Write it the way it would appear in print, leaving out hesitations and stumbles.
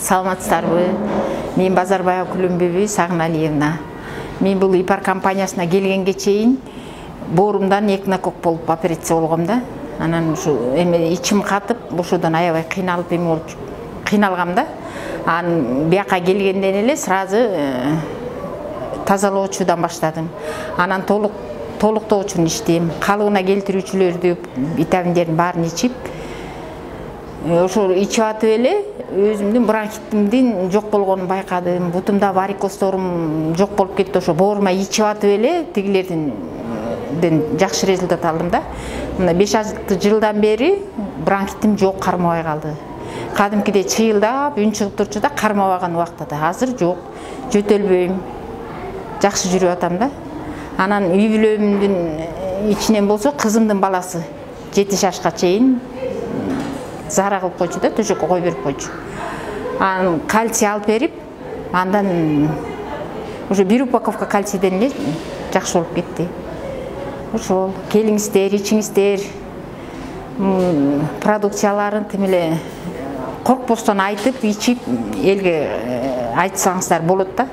Саламатсыздарбы? Мен Базарбаева Күлүмбүбү Сагыналиевна. Мен бул ИПАР компаниясына келгенге чейин боорумдан экнокок болуп операция болгом да. Анан ушу ичим катып, ушудан аябай кыйналгам да. Анан бияка келгенден эле сразу тазалоочудан баштадым. Анан толуктоочун иштейм. Калыбына келтирүүчүлөрдү витаминдердин баарын ичип, ошо ичип атып эле өзүмдүн бронхитимдин жок болгонун байкадым. Бутумда варикозторум жок болуп кетти. Ошо боорума ичип атып эле тигилердин жакшы результат алдым да. Мына 5-6 жылдан бери бронхитим жок, кармабай калды. Кадимкидей чыйылдап, үн чыгып турчу да, кармабаган убакта да. Азыр жок. Жөтөлбөйм. Жакшы жүрүп атам да. Анан үй бүлөмдүн ичинен болсо кызымдын баласы 7 жашка чейин зара кылып койчу да, төшөккө кой берип койчу. Анан кальций алып берип, андан уже 1 упаковка кальцийден эле жакшы болуп кетти. Ошол келиңиздер, ичиңиздер, продукцияларын тим эле коркпостон айтып, ичип элге айтсаңыздар болот да.